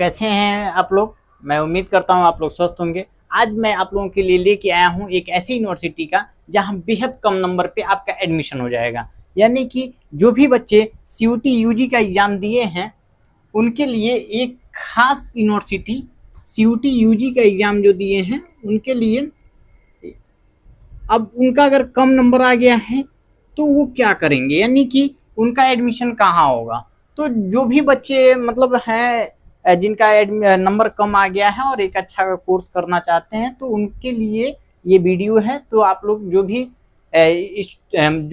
कैसे हैं आप लोग। मैं उम्मीद करता हूं आप लोग स्वस्थ होंगे। आज मैं आप लोगों के लिए लेके आया हूं एक ऐसी यूनिवर्सिटी का जहां बेहद कम नंबर पे आपका एडमिशन हो जाएगा। यानी कि जो भी बच्चे सीयूटी यूजी का एग्ज़ाम दिए हैं उनके लिए एक खास यूनिवर्सिटी, सीयूटी यूजी का एग्ज़ाम जो दिए हैं उनके लिए अब उनका अगर कम नंबर आ गया है तो वो क्या करेंगे, यानी कि उनका एडमिशन कहाँ होगा। तो जो भी बच्चे मतलब हैं जिनका नंबर कम आ गया है और एक अच्छा कोर्स करना चाहते हैं तो उनके लिए ये वीडियो है। तो आप लोग जो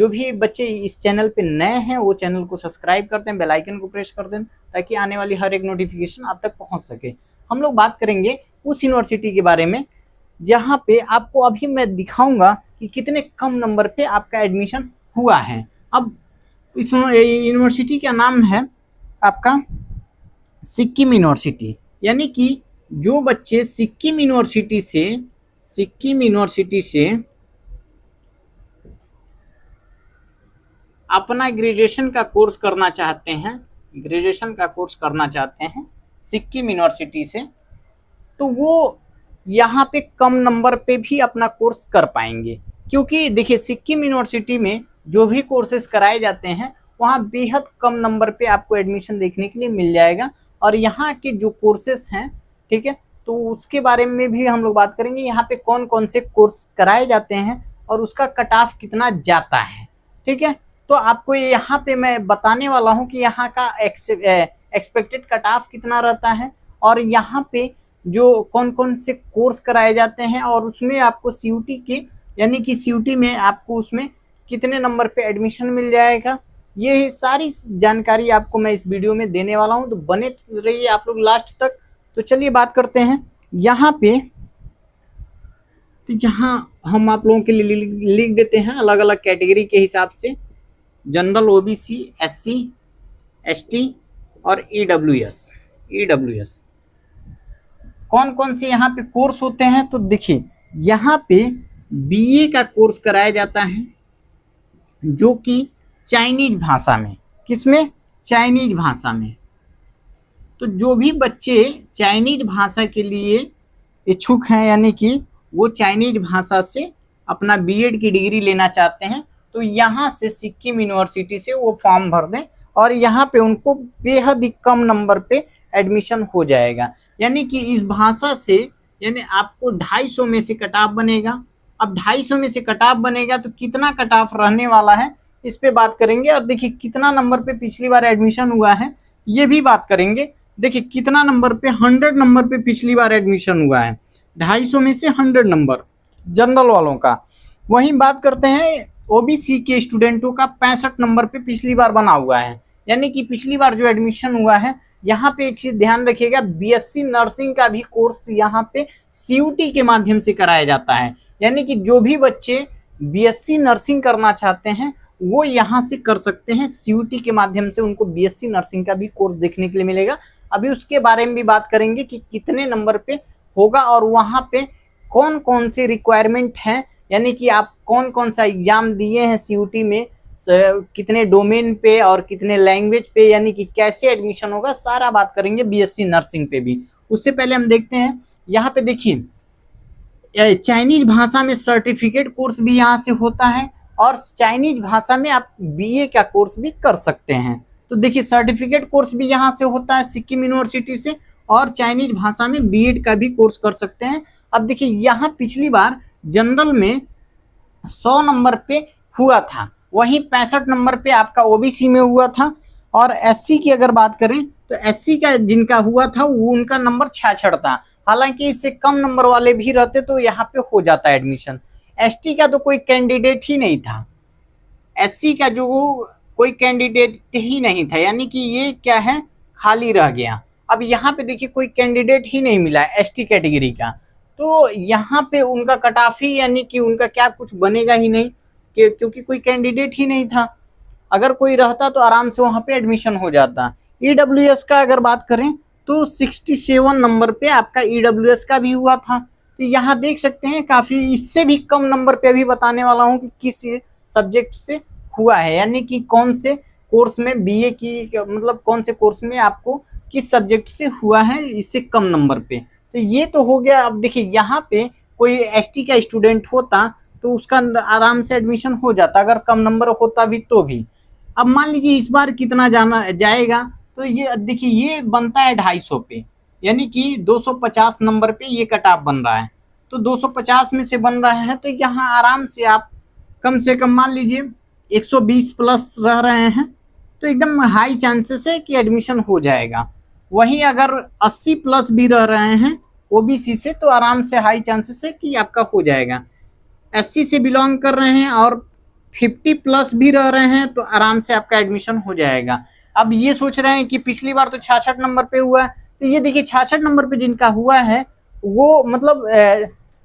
भी बच्चे इस चैनल पे नए हैं वो चैनल को सब्सक्राइब कर दें, बेल आइकन को प्रेस कर दें ताकि आने वाली हर एक नोटिफिकेशन आप तक पहुंच सके। हम लोग बात करेंगे उस यूनिवर्सिटी के बारे में जहाँ पे आपको अभी मैं दिखाऊंगा कि कितने कम नंबर पे आपका एडमिशन हुआ है। अब इस यूनिवर्सिटी का नाम है आपका सिक्किम यूनिवर्सिटी। यानी कि जो बच्चे सिक्किम यूनिवर्सिटी से अपना ग्रेजुएशन का कोर्स करना चाहते हैं सिक्किम यूनिवर्सिटी से, तो वो यहाँ पे कम नंबर पे भी अपना कोर्स कर पाएंगे। क्योंकि देखिए सिक्किम यूनिवर्सिटी में जो भी कोर्सेज कराए जाते हैं वहाँ बेहद कम नंबर पे आपको एडमिशन देखने के लिए मिल जाएगा। और यहाँ के जो कोर्सेज हैं, ठीक है, तो उसके बारे में भी हम लोग बात करेंगे। यहाँ पे कौन कौन से कोर्स कराए जाते हैं और उसका कट ऑफ कितना जाता है, ठीक है। तो आपको यहाँ पे मैं बताने वाला हूँ कि यहाँ का एक्सपेक्टेड कट ऑफ कितना रहता है और यहाँ पे जो कौन कौन से कोर्स कराए जाते हैं और उसमें आपको सीयूटी के यानी कि सीयूटी में आपको उसमें कितने नंबर पे एडमिशन मिल जाएगा। ये सारी जानकारी आपको मैं इस वीडियो में देने वाला हूं, तो बने रहिए आप लोग लास्ट तक। तो चलिए बात करते हैं यहाँ पे। तो यहाँ हम आप लोगों के लिए लिख देते हैं अलग अलग कैटेगरी के हिसाब से, जनरल, ओबीसी, एससी, एसटी और ईडब्ल्यूएस कौन कौन से यहाँ पे कोर्स होते हैं। तो देखिए यहाँ पे बीए का कोर्स कराया जाता है जो कि चाइनीज भाषा में, किसमें, चाइनीज भाषा में। तो जो भी बच्चे चाइनीज भाषा के लिए इच्छुक हैं यानी कि वो चाइनीज भाषा से अपना बीएड की डिग्री लेना चाहते हैं तो यहाँ से सिक्किम यूनिवर्सिटी से वो फॉर्म भर दें और यहाँ पे उनको बेहद ही कम नंबर पे एडमिशन हो जाएगा। यानी कि इस भाषा से यानी आपको 250 में से कट ऑफ बनेगा। अब 250 में से कट ऑफ बनेगा तो कितना कट ऑफ रहने वाला है इस पे बात करेंगे। और देखिए कितना नंबर पे पिछली बार एडमिशन हुआ है ये भी बात करेंगे। देखिए कितना नंबर पे, 100 नंबर पे पिछली बार एडमिशन हुआ है, 250 में से 100 नंबर जनरल वालों का। वहीं बात करते हैं ओबीसी के स्टूडेंटों का 65 नंबर पे पिछली बार बना हुआ है। यानी कि पिछली बार जो एडमिशन हुआ है, यहाँ पे एक चीज ध्यान रखिएगा, बीएससी नर्सिंग का भी कोर्स यहाँ पे सीयूटी के माध्यम से कराया जाता है। यानी कि जो भी बच्चे बीएससी नर्सिंग करना चाहते हैं वो यहाँ से कर सकते हैं, सीयूटी के माध्यम से उनको बीएससी नर्सिंग का भी कोर्स देखने के लिए मिलेगा। अभी उसके बारे में भी बात करेंगे कि कितने नंबर पे होगा और वहाँ पे कौन कौन से रिक्वायरमेंट हैं, यानी कि आप कौन कौन सा एग्जाम दिए हैं सीयूटी में, कितने डोमेन पे और कितने लैंग्वेज पे, यानी कि कैसे एडमिशन होगा, सारा बात करेंगे बीएससी नर्सिंग पे भी। उससे पहले हम देखते हैं यहाँ पे, देखिए चाइनीज भाषा में सर्टिफिकेट कोर्स भी यहाँ से होता है और चाइनीज भाषा में आप बीए का कोर्स भी कर सकते हैं। तो देखिए सर्टिफिकेट कोर्स भी यहाँ से होता है सिक्किम यूनिवर्सिटी से और चाइनीज भाषा में बीएड का भी कोर्स कर सकते हैं। अब देखिए यहाँ पिछली बार जनरल में 100 नंबर पे हुआ था, वहीं 65 नंबर पे आपका ओबीसी में हुआ था। और एससी की अगर बात करें तो एससी का जिनका हुआ था वो उनका नंबर 66 था। हालांकि इससे कम नंबर वाले भी रहते तो यहाँ पे हो जाता एडमिशन। एसटी का तो कोई कैंडिडेट ही नहीं था, एससी का जो कोई कैंडिडेट ही नहीं था, यानी कि ये क्या है, खाली रह गया। अब यहाँ पे देखिए कोई कैंडिडेट ही नहीं मिला एसटी कैटेगरी का, तो यहाँ पे उनका कट ऑफ ही यानी कि उनका क्या कुछ बनेगा ही नहीं क्योंकि कोई कैंडिडेट ही नहीं था। अगर कोई रहता तो आराम से वहाँ पे एडमिशन हो जाता। ईडब्ल्यूएस का अगर बात करें तो 67 नंबर पे आपका ईडब्ल्यूएस का भी हुआ था। तो यहाँ देख सकते हैं काफ़ी, इससे भी कम नंबर पे अभी बताने वाला हूँ कि किस सब्जेक्ट से हुआ है, यानी कि कौन से कोर्स में बीए की, मतलब कौन से कोर्स में आपको किस सब्जेक्ट से हुआ है इससे कम नंबर पे। तो ये तो हो गया। अब देखिए यहाँ पे कोई एसटी का स्टूडेंट होता तो उसका आराम से एडमिशन हो जाता, अगर कम नंबर होता भी तो भी। अब मान लीजिए इस बार कितना जाना जाएगा, तो ये देखिए ये बनता है 250 पे, यानी कि 250 नंबर पे ये कट ऑफ बन रहा है। तो 250 में से बन रहा है, तो यहाँ आराम से कम मान लीजिए 120 प्लस रह रहे हैं, तो एकदम हाई चांसेस है कि एडमिशन हो जाएगा। वहीं अगर 80 प्लस भी रह रहे हैं ओबीसी से, तो आराम से हाई चांसेस है कि आपका हो जाएगा। एससी से बिलोंग कर रहे हैं और 50 प्लस भी रह रहे हैं, तो आराम से आपका एडमिशन हो जाएगा। अब ये सोच रहे हैं कि पिछली बार तो 66 नंबर पे हुआ है, तो ये देखिए 66 नंबर पे जिनका हुआ है वो मतलब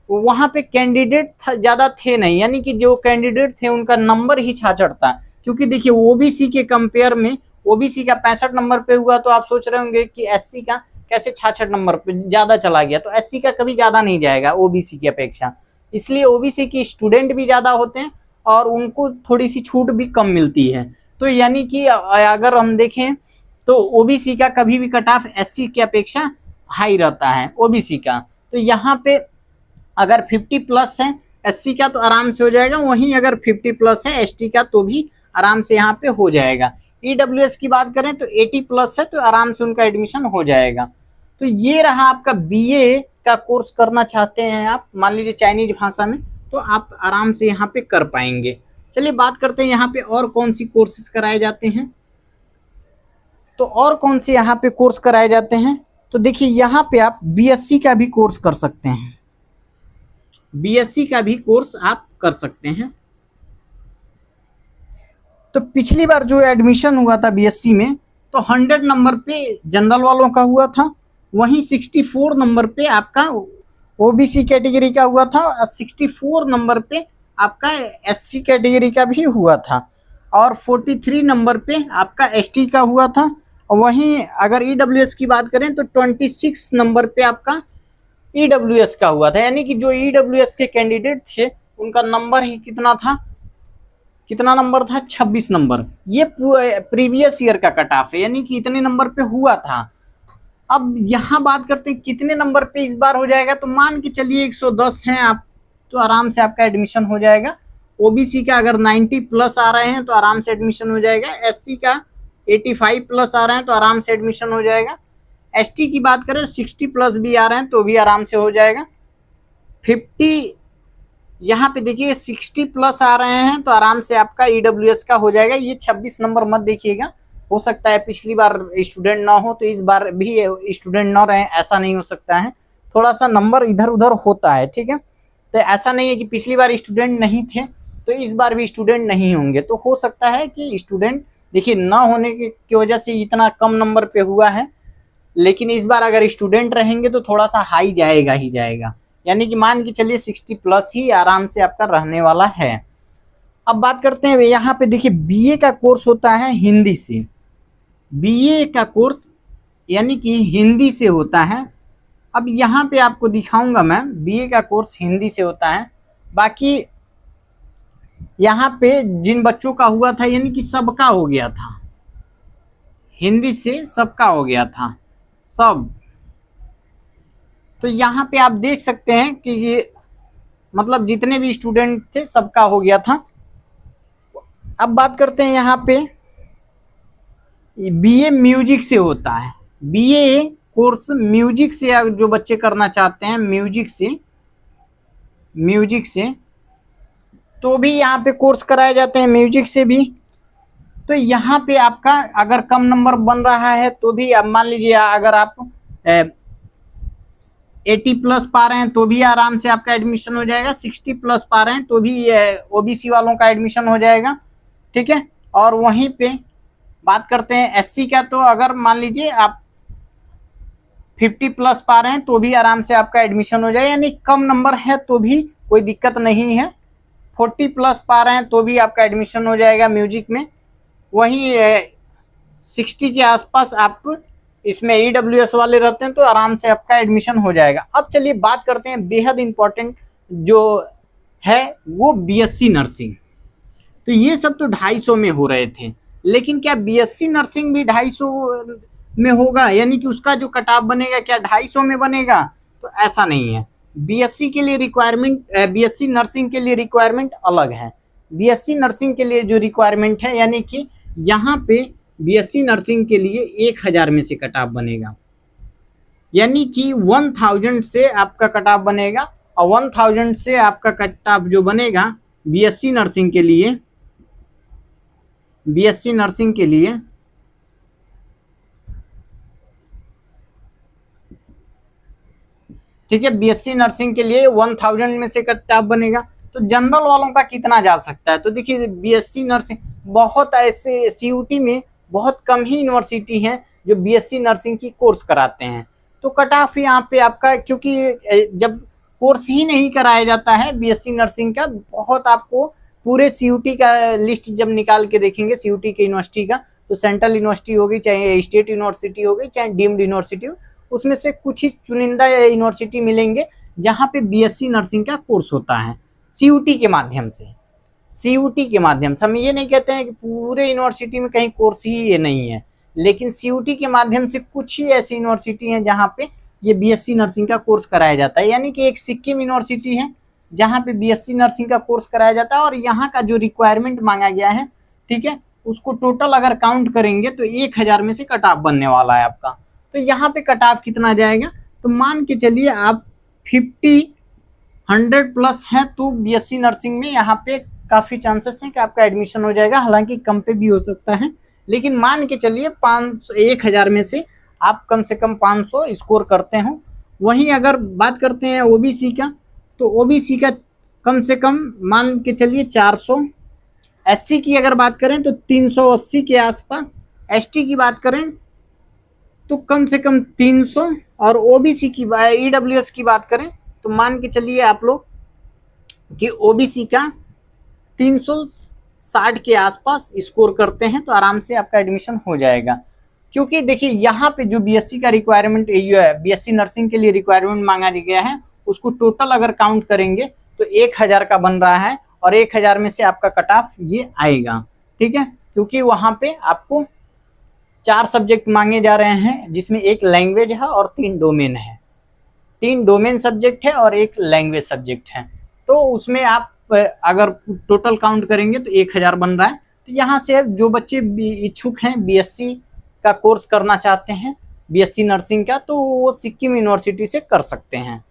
वहाँ पे कैंडिडेट ज़्यादा थे नहीं, यानी कि जो कैंडिडेट थे उनका नंबर ही 66 था। क्योंकि देखिए ओबीसी के कंपेयर में ओबीसी का 65 नंबर पे हुआ, तो आप सोच रहे होंगे कि एससी का कैसे 66 नंबर पे ज़्यादा चला गया। तो एससी का कभी ज़्यादा नहीं जाएगा ओबीसी की अपेक्षा, इसलिए ओबीसी के स्टूडेंट भी ज़्यादा होते हैं और उनको थोड़ी सी छूट भी कम मिलती है। तो यानी कि अगर हम देखें तो ओबीसी का कभी भी कट ऑफ एससी की अपेक्षा हाई रहता है ओबीसी का। तो यहाँ पे अगर 50 प्लस है एससी का तो आराम से हो जाएगा, वहीं अगर 50 प्लस है एसटी का तो भी आराम से यहाँ पे हो जाएगा। ईडब्ल्यूएस की बात करें तो 80 प्लस है, तो आराम से उनका एडमिशन हो जाएगा। तो ये रहा आपका बीए का कोर्स करना चाहते हैं आप, मान लीजिए चाइनीज भाषा में, तो आप आराम से यहाँ पे कर पाएंगे। चलिए बात करते हैं यहाँ पे और कौन सी कोर्सेज कराए जाते हैं। तो और कौन से यहाँ पे कोर्स कराए जाते हैं, तो देखिए यहाँ पे आप बीएससी का भी कोर्स कर सकते हैं, बीएससी का भी कोर्स आप कर सकते हैं। तो पिछली बार जो एडमिशन हुआ था बीएससी में, तो 100 नंबर पे जनरल वालों का हुआ था, वहीं 64 नंबर पे आपका ओबीसी कैटेगरी का हुआ था, और 64 नंबर पे आपका एससी कैटेगरी का भी हुआ था, और 43 नंबर पे आपका एसटी का हुआ था। वहीं अगर ईडब्ल्यूएस की बात करें तो 26 नंबर पे आपका ईडब्ल्यूएस का हुआ था, यानी कि जो ईडब्ल्यूएस के कैंडिडेट थे उनका नंबर ही कितना नंबर था 26 नंबर। ये प्रीवियस ईयर का कट ऑफ है, यानी कि इतने नंबर पे हुआ था। अब यहाँ बात करते हैं कितने नंबर पे इस बार हो जाएगा, तो मान के चलिए 110 हैं आप, तो आराम से आपका एडमिशन हो जाएगा। ओबीसी का अगर 90 प्लस आ रहे हैं तो आराम से एडमिशन हो जाएगा, एससी का 85 प्लस आ रहे हैं तो आराम से एडमिशन हो जाएगा, एसटी की बात करें 60 प्लस भी आ रहे हैं तो भी आराम से हो जाएगा। 50 यहाँ पे देखिए 60 प्लस आ रहे हैं तो आराम से आपका ईडब्ल्यूएस का हो जाएगा। ये 26 नंबर मत देखिएगा, हो सकता है पिछली बार स्टूडेंट ना हो तो इस बार भी स्टूडेंट ना रहे, ऐसा नहीं हो सकता है, थोड़ा सा नंबर इधर उधर होता है, ठीक है। तो ऐसा नहीं है कि पिछली बार स्टूडेंट नहीं थे तो इस बार भी स्टूडेंट नहीं होंगे, तो हो सकता है कि स्टूडेंट देखिए ना होने की वजह से इतना कम नंबर पे हुआ है, लेकिन इस बार अगर स्टूडेंट रहेंगे तो थोड़ा सा हाई जाएगा ही जाएगा, यानी कि मान के चलिए 60 प्लस ही आराम से आपका रहने वाला है। अब बात करते हैं यहाँ पे देखिए बीए का कोर्स होता है हिंदी से, बीए का कोर्स यानी कि हिंदी से होता है। अब यहाँ पे आपको दिखाऊंगा मैं, बीए का कोर्स हिंदी से होता है। बाकी यहाँ पे जिन बच्चों का हुआ था यानी कि सबका हो गया था, हिंदी से सबका हो गया था सब। तो यहाँ पे आप देख सकते हैं कि ये मतलब जितने भी स्टूडेंट थे सबका हो गया था। अब बात करते हैं यहाँ पे बीए म्यूजिक से होता है, बीए कोर्स म्यूजिक से जो बच्चे करना चाहते हैं म्यूजिक से तो भी यहाँ पे कोर्स कराए जाते हैं म्यूजिक से भी। तो यहाँ पे आपका अगर कम नंबर बन रहा है तो भी अब मान लीजिए अगर आप 80 प्लस पा रहे हैं तो भी आराम से आपका एडमिशन हो जाएगा, 60 प्लस पा रहे हैं तो भी ओबीसी वालों का एडमिशन हो जाएगा, ठीक है। और वहीं पे बात करते हैं एससी का, तो अगर मान लीजिए आप 50 प्लस पा रहे हैं तो भी आराम से आपका एडमिशन हो जाएगा, यानी कम नंबर है तो भी कोई दिक्कत नहीं है। 40 प्लस पा रहे हैं तो भी आपका एडमिशन हो जाएगा म्यूजिक में। वहीं 60 के आसपास आप इसमें ईडब्ल्यूएस वाले रहते हैं तो आराम से आपका एडमिशन हो जाएगा। अब चलिए बात करते हैं बेहद इंपॉर्टेंट जो है वो बीएससी नर्सिंग। तो ये सब तो 250 में हो रहे थे, लेकिन क्या बीएससी नर्सिंग भी 250 में होगा, यानी कि उसका जो कट ऑफ बनेगा क्या 250 में बनेगा, तो ऐसा नहीं है। बीएससी के लिए रिक्वायरमेंट, बीएससी नर्सिंग के लिए रिक्वायरमेंट अलग है। बीएससी नर्सिंग के लिए जो रिक्वायरमेंट है, यानी कि यहाँ पे बीएससी नर्सिंग के लिए 1000 में से कट ऑफ बनेगा, यानी कि 1000 से आपका कट ऑफ बनेगा, और 1000 से आपका कट ऑफ जो बनेगा बीएससी नर्सिंग के लिए, बीएससी नर्सिंग के लिए ठीक है, बीएससी नर्सिंग के लिए 1000 में से कट ऑफ बनेगा। तो जनरल वालों का कितना जा सकता है, तो देखिए बीएससी नर्सिंग बहुत ऐसे सीयूटी में बहुत कम ही यूनिवर्सिटी हैं जो बीएससी नर्सिंग की कोर्स कराते हैं। तो कट ऑफ यहाँ पे आपका, क्योंकि जब कोर्स ही नहीं कराया जाता है बीएससी नर्सिंग का, बहुत आपको पूरे सीयूटी का लिस्ट जब निकाल के देखेंगे सीयूटी के यूनिवर्सिटी का, तो सेंट्रल यूनिवर्सिटी होगी, चाहे स्टेट यूनिवर्सिटी होगी, चाहे डीम्ड यूनिवर्सिटी हो, उसमें से कुछ ही चुनिंदा यूनिवर्सिटी मिलेंगे जहाँ पे बीएससी नर्सिंग का कोर्स होता है सीयूटी के माध्यम से। सीयूटी के माध्यम से हम ये नहीं कहते हैं कि पूरे यूनिवर्सिटी में कहीं कोर्स ही ये नहीं है, लेकिन सीयूटी के माध्यम से कुछ ही ऐसी यूनिवर्सिटी हैं जहाँ पे ये बीएससी नर्सिंग का कोर्स कराया जाता है। यानी कि एक सिक्किम यूनिवर्सिटी है जहाँ पे बीएससी नर्सिंग का कोर्स कराया जाता है, और यहाँ का जो रिक्वायरमेंट मांगा गया है, ठीक है, उसको टोटल अगर काउंट करेंगे तो 1000 में से कट ऑफ बनने वाला है आपका। तो यहाँ पे कट ऑफ कितना जाएगा, तो मान के चलिए आप 100 प्लस है, तो बीएससी नर्सिंग में यहाँ पे काफ़ी चांसेस हैं कि आपका एडमिशन हो जाएगा, हालांकि कम पे भी हो सकता है, लेकिन मान के चलिए 1000 में से आप कम से कम 500 स्कोर करते हो। वहीं अगर बात करते हैं ओबीसी का, तो ओबीसी का कम से कम मान के चलिए 400, एससी की अगर बात करें तो 380 के आसपास, एसटी की बात करें तो कम से कम 300, और ओबीसी की ईडब्ल्यूएस की बात करें तो मान के चलिए आप लोग कि ओबीसी का 360 के आसपास स्कोर करते हैं तो आराम से आपका एडमिशन हो जाएगा। क्योंकि देखिए यहाँ पे जो बीएससी का रिक्वायरमेंट बीएससी नर्सिंग के लिए रिक्वायरमेंट मांगा गया है, उसको टोटल अगर काउंट करेंगे तो 1000 का बन रहा है, और 1000 में से आपका कट ऑफ ये आएगा, ठीक है। क्योंकि वहाँ पे आपको 4 सब्जेक्ट मांगे जा रहे हैं, जिसमें एक लैंग्वेज है और 3 डोमेन है, 3 डोमेन सब्जेक्ट है और एक लैंग्वेज सब्जेक्ट है। तो उसमें आप अगर टोटल काउंट करेंगे तो 1000 बन रहा है। तो यहाँ से जो बच्चे इच्छुक हैं बीएससी का कोर्स करना चाहते हैं, बीएससी नर्सिंग का, तो वो सिक्किम यूनिवर्सिटी से कर सकते हैं।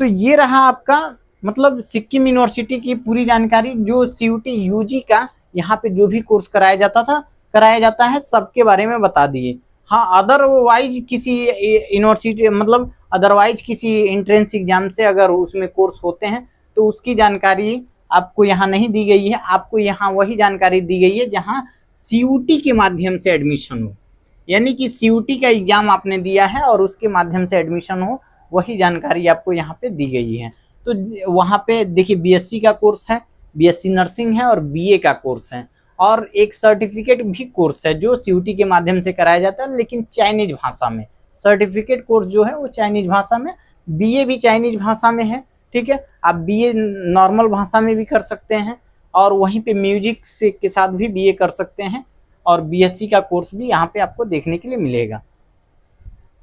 तो ये रहा आपका मतलब सिक्किम यूनिवर्सिटी की पूरी जानकारी, जो सीयूटी यूजी का यहाँ पे जो भी कोर्स कराया जाता है सबके बारे में बता दिए। हाँ, अदरवाइज किसी यूनिवर्सिटी मतलब अदरवाइज किसी एंट्रेंस एग्जाम से अगर उसमें कोर्स होते हैं तो उसकी जानकारी आपको यहाँ नहीं दी गई है, आपको यहाँ वही जानकारी दी गई है जहाँ सीयूटी के माध्यम से एडमिशन हो, यानी कि सीयूटी का एग्जाम आपने दिया है और उसके माध्यम से एडमिशन हो, वही जानकारी आपको यहाँ पे दी गई है। तो वहाँ पे देखिए बीएससी का कोर्स है, बीएससी नर्सिंग है और बीए का कोर्स है, और एक सर्टिफिकेट भी कोर्स है जो सीयूटी के माध्यम से कराया जाता है, लेकिन चाइनीज भाषा में। सर्टिफिकेट कोर्स जो है वो चाइनीज भाषा में, बीए भी चाइनीज भाषा में है, ठीक है। आप बीए नॉर्मल भाषा में भी कर सकते हैं, और वहीं पे म्यूजिक से के साथ भी बीए कर सकते हैं, और बीएससी का कोर्स भी यहाँ पे आपको देखने के लिए मिलेगा।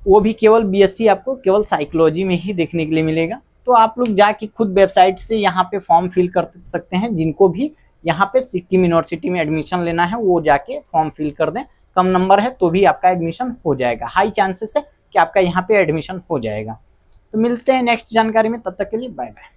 वो भी केवल बीएससी आपको केवल साइकोलॉजी में ही देखने के लिए मिलेगा। तो आप लोग जाके खुद वेबसाइट से यहाँ पे फॉर्म फिल कर सकते हैं, जिनको भी यहाँ पे सिक्किम यूनिवर्सिटी में एडमिशन लेना है वो जाके फॉर्म फिल कर दें। कम नंबर है तो भी आपका एडमिशन हो जाएगा, हाई चांसेस है कि आपका यहाँ पे एडमिशन हो जाएगा। तो मिलते हैं नेक्स्ट जानकारी में, तब तक के लिए बाय बाय।